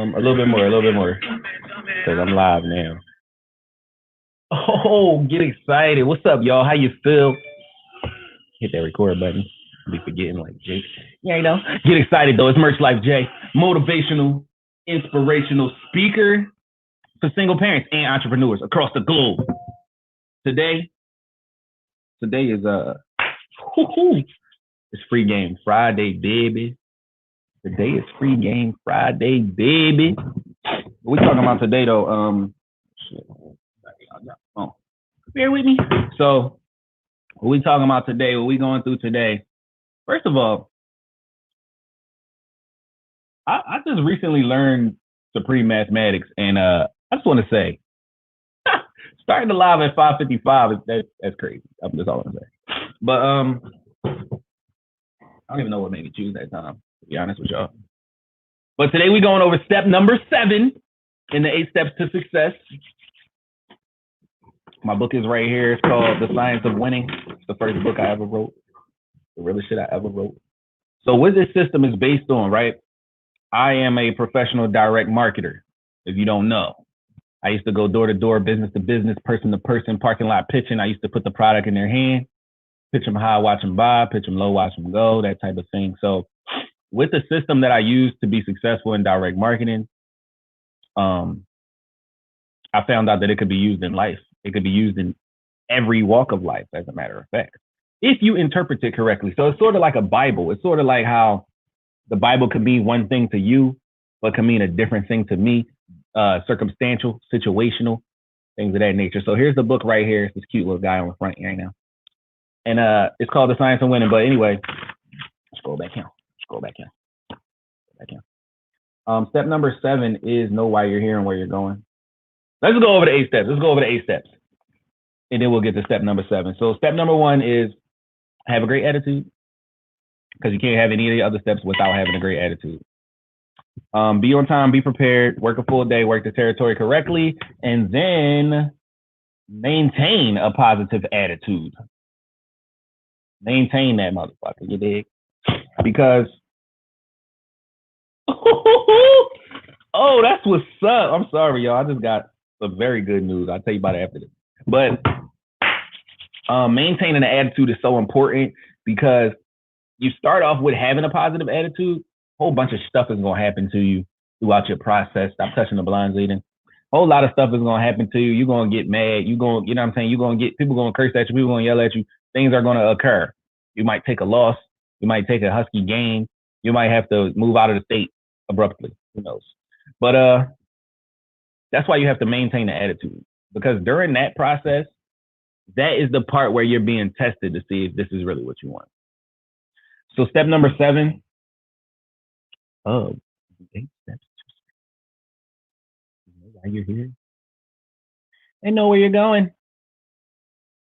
A little bit more, because I'm live now. Oh, get excited. What's up, y'all? How you feel? Hit that record button. Be forgetting like Jake. Yeah, you know. Get excited though. It's Merch Life J, motivational, inspirational speaker for single parents and entrepreneurs across the globe. Today is it's free game Friday, baby. Today is free game Friday, baby. What we talking about today though? Bear with me. So what we talking about today, what we going through today? First of all, I just recently learned supreme mathematics, and I just want to say, starting the live at 5:55 that's crazy. That's all I'm saying. But I don't even know what made me choose that time, to be honest with y'all. But today we're going over step number 7 in the 8 steps to success. My book is right here. It's called The Science of Winning. It's the first book I ever wrote. The realest shit I ever wrote. So what this system is based on, right? I am a professional direct marketer, if you don't know. I used to go door to door, business to business, person to person, parking lot pitching. I used to put the product in their hand, pitch them high, watch them buy, pitch them low, watch them go, that type of thing. So with the system that I use to be successful in direct marketing, I found out that it could be used in life. It could be used in every walk of life, as a matter of fact, if you interpret it correctly. So it's sort of like a Bible. It's sort of like how the Bible can mean one thing to you, but can mean a different thing to me, circumstantial, situational, things of that nature. So here's the book right here. It's this cute little guy on the front right now. And it's called The Science of Winning. But anyway, scroll back here. Step number 7 is know why you're here and where you're going. Let's go over the 8 steps. And then we'll get to step number 7. So step number 1 is have a great attitude, because you can't have any of the other steps without having a great attitude. Be on time, be prepared, work a full day, work the territory correctly, and then maintain a positive attitude. Maintain that motherfucker, you dig? Because, oh, that's what's up. I'm sorry, y'all. I just got some very good news. I'll tell you about it after this. But maintaining an attitude is so important, because you start off with having a positive attitude, a whole bunch of stuff is going to happen to you throughout your process. Stop touching the blinds, Aiden. A whole lot of stuff is going to happen to you. You're going to get mad. You know what I'm saying? You're going to get people going to curse at you. People going to yell at you. Things are going to occur. You might take a loss. You might take a husky game. You might have to move out of the state abruptly. Who knows? But that's why you have to maintain the attitude, because during that process, that is the part where you're being tested to see if this is really what you want. So step number 7. Oh, 8 steps. You know why you're here? And know where you're going.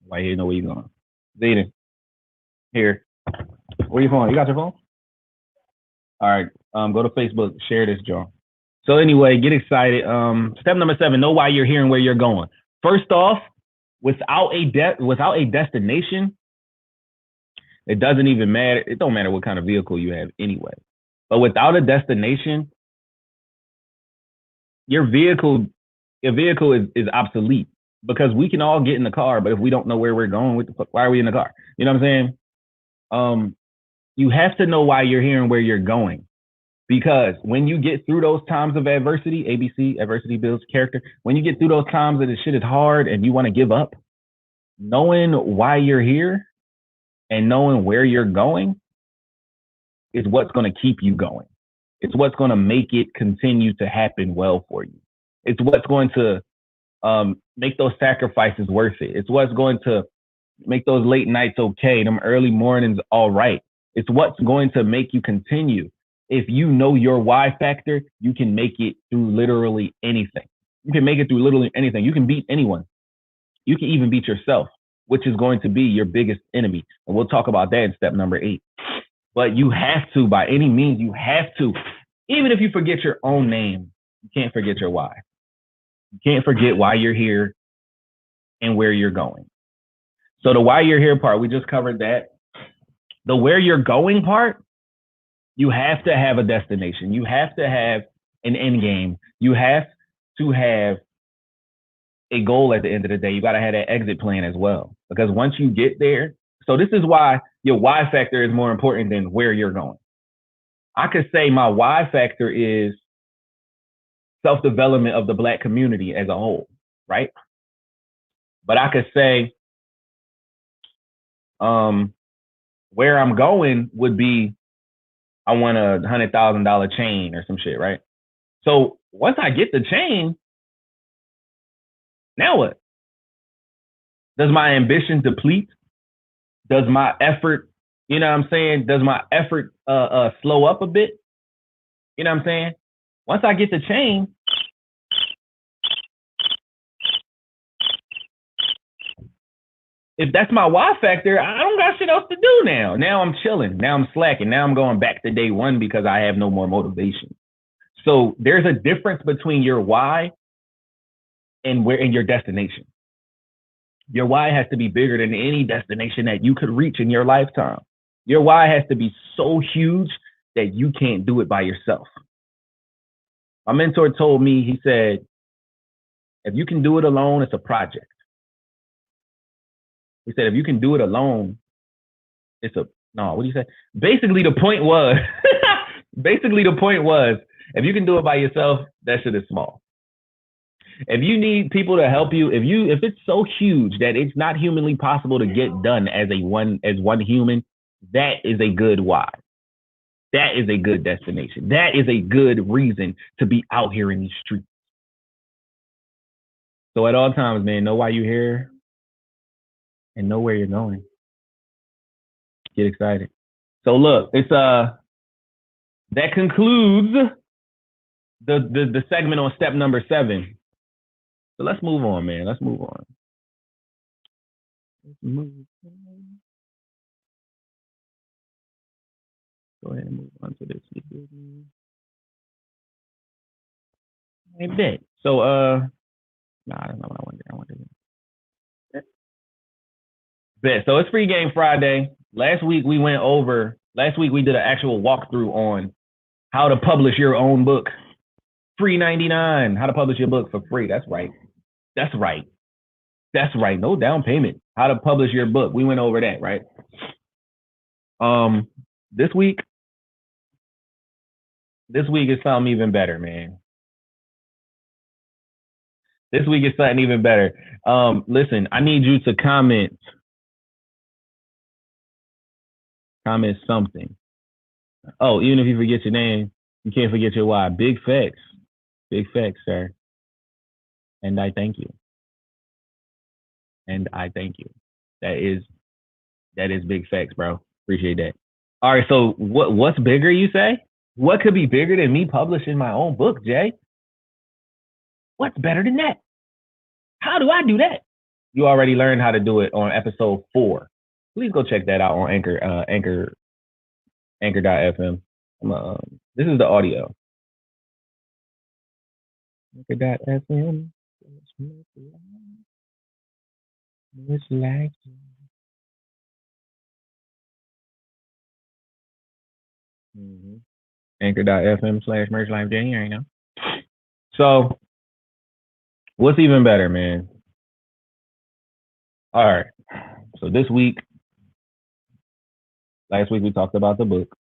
Why you know where you're going? Zayden, here. Where your phone? You got your phone? All right. Go to Facebook. Share this, John. So anyway, get excited. Step number 7. Know why you're here and where you're going. First off, without a destination, it doesn't even matter. It don't matter what kind of vehicle you have anyway. But without a destination, your vehicle is obsolete, because we can all get in the car, but if we don't know where we're going, what the fuck, why are we in the car? You know what I'm saying? You have to know why you're here and where you're going, because when you get through those times of adversity, ABC, adversity builds character. When you get through those times that the shit is hard and you want to give up, knowing why you're here and knowing where you're going is what's going to keep you going. It's what's going to make it continue to happen well for you. It's what's going to make those sacrifices worth it. It's what's going to make those late nights okay, them early mornings all right. It's what's going to make you continue. If you know your why factor, you can make it through literally anything. You can make it through literally anything. You can beat anyone. You can even beat yourself, which is going to be your biggest enemy. And we'll talk about that in step number 8. But you have to, by any means, you have to. Even if you forget your own name, you can't forget your why. You can't forget why you're here and where you're going. So the why you're here part, we just covered that. The where you're going part, you have to have a destination. You have to have an end game. You have to have a goal at the end of the day. You got to have that exit plan as well. Because once you get there, so this is why your why factor is more important than where you're going. I could say my why factor is self-development of the Black community as a whole, right? But I could say where I'm going would be I want a $100,000 chain or some shit, right? So once I get the chain, now what? Does my ambition deplete? Does my effort, you know what I'm saying? Does my effort slow up a bit? You know what I'm saying? Once I get the chain, if that's my why factor, I don't got shit else to do now. Now I'm chilling. Now I'm slacking. Now I'm going back to day one because I have no more motivation. So there's a difference between your why and your destination. Your why has to be bigger than any destination that you could reach in your lifetime. Your why has to be so huge that you can't do it by yourself. My mentor told me, he said, if you can do it alone, it's a project. He said, if you can do it alone, it's a, no, what do you say? Basically, the point was, if you can do it by yourself, that shit is small. If you need people to help you, if it's so huge that it's not humanly possible to get done as one human, that is a good why. That is a good destination. That is a good reason to be out here in these streets. So at all times, man, know why you're here and know where you're going. Get excited. So look, it's that concludes the segment on step number 7. So let's move on, man. Let's move on. Go ahead and move on to this. I bet. So I don't know what I want to do. Bet. So it's free game Friday. Last week we did an actual walkthrough on how to publish your own book. Free 99. How to publish your book for free. That's right. No down payment. How to publish your book. We went over that, right? This week is something even better, man. This week is something even better. Listen, I need you to comment something. Oh, even if you forget your name, you can't forget your why. Big facts, sir. And I thank you. That is big facts, bro. Appreciate that. All right, so what's bigger, you say? What could be bigger than me publishing my own book, Jay? What's better than that? How do I do that? You already learned how to do it on episode 4. Please go check that out on Anchor.fm. This is the audio. Anchor.fm. It's like Anchor.fm/merchlife January, So what's even better, man? All right. So last week we talked about the book.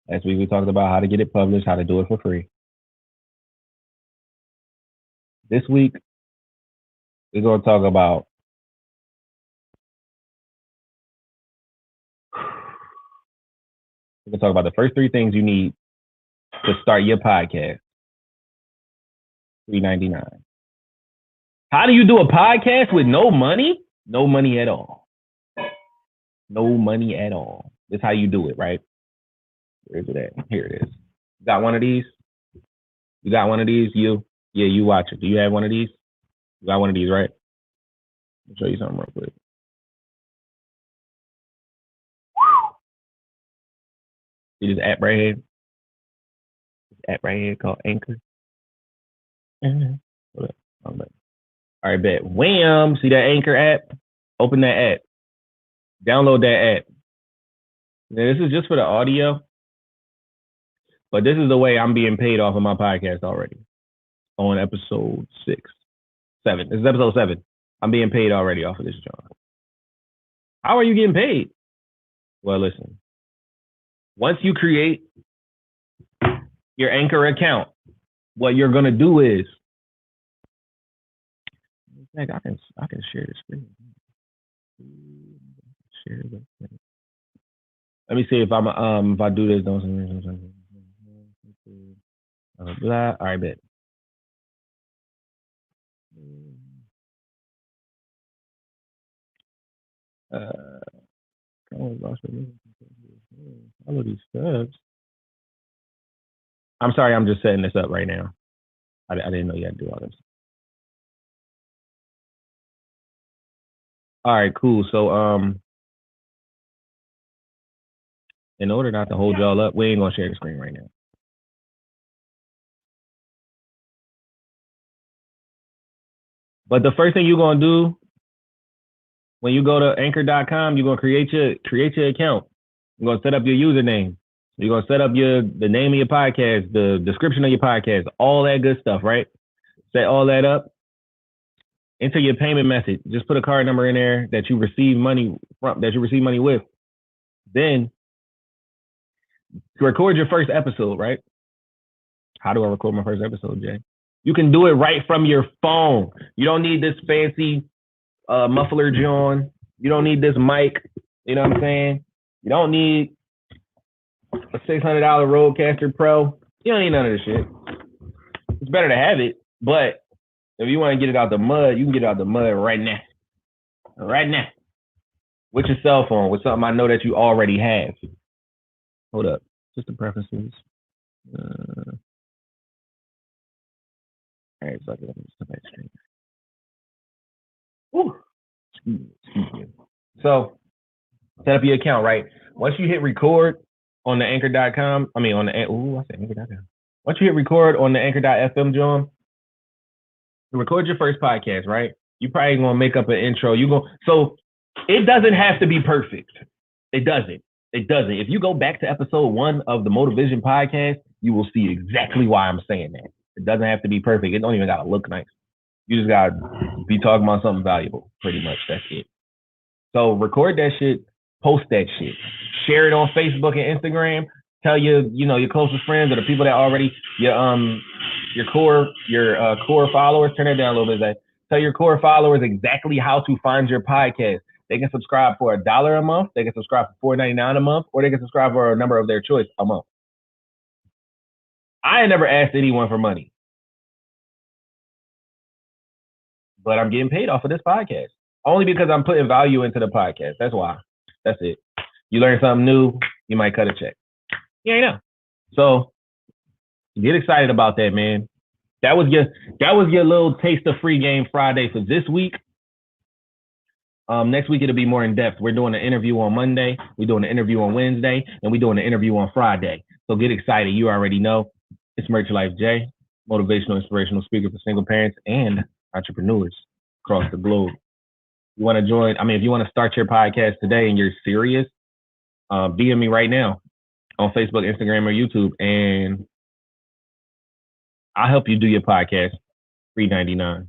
Last week we talked about how to get it published, how to do it for free. This week we're going to talk about the first 3 things you need to start your podcast. $3.99. How do you do a podcast with no money? No money at all. No money at all. That's how you do it, right? Where's it at? Here it is. You got one of these? You got one of these? You watch it. Do you have one of these? You got one of these, right? I'll show you something real quick. See this app right here? This app right here called Anchor. Hold up. All right, bet. Wham! See that Anchor app? Open that app. Download that app. Now, this is just for the audio. But this is the way I'm being paid off of my podcast already on episode 7. This is episode 7. I'm being paid already off of this job. How are you getting paid? Well, listen. Once you create your Anchor account, what you're gonna do is, I can share the screen. Share the screen. Let me see if if I do this. Blah. All right, bet. All of these steps. I'm sorry, I'm just setting this up right now. I didn't know you had to do all this. All right, cool. So in order not to hold y'all up, we ain't gonna share the screen right now. But the first thing you're gonna do when you go to anchor.com, you're gonna create your account. You're gonna set up your username. You're gonna set up the name of your podcast, the description of your podcast, all that good stuff, right? Set all that up. Enter your payment method. Just put a card number in there that you receive money with. Then record your first episode, right? How do I record my first episode, Jay? You can do it right from your phone. You don't need this fancy muffler, John. You don't need this mic. You know what I'm saying? You don't need a $600 Rodecaster Pro. You don't need none of this shit. It's better to have it, but if you want to get it out the mud, you can get it out the mud right now. Right now. With your cell phone, with something I know that you already have. Hold up. Just the preferences. All right, so let me just come back straight. Excuse me. So, set up your account, right? Once you hit record on the anchor.com, I said anchor.com. Once you hit record on the anchor.fm, John, you record your first podcast, right? You probably gonna make up an intro. So it doesn't have to be perfect. It doesn't. If you go back to episode 1 of the Motivision podcast, you will see exactly why I'm saying that. It doesn't have to be perfect. It don't even gotta look nice. You just gotta be talking about something valuable. Pretty much, that's it. So record that shit, post that shit, share it on Facebook and Instagram. Tell your closest friends or the people that already your core followers. Turn it down a little bit, Zay. Tell your core followers exactly how to find your podcast. They can subscribe for $1 a month. They can subscribe for $4.99 a month, or they can subscribe for a number of their choice a month. I ain't never asked anyone for money, but I'm getting paid off of this podcast only because I'm putting value into the podcast. That's why. That's it. You learn something new, you might cut a check. You ain't know. So get excited about that, man. That was your little taste of free game Friday for this week. Next week it'll be more in depth. We're doing an interview on Monday. We're doing an interview on Wednesday, and we're doing an interview on Friday. So get excited. You already know. It's Merch Life Jay, motivational, inspirational speaker for single parents and entrepreneurs across the globe. You want to join? If you want to start your podcast today and you're serious, DM me right now on Facebook, Instagram, or YouTube, and I'll help you do your podcast. $3.99.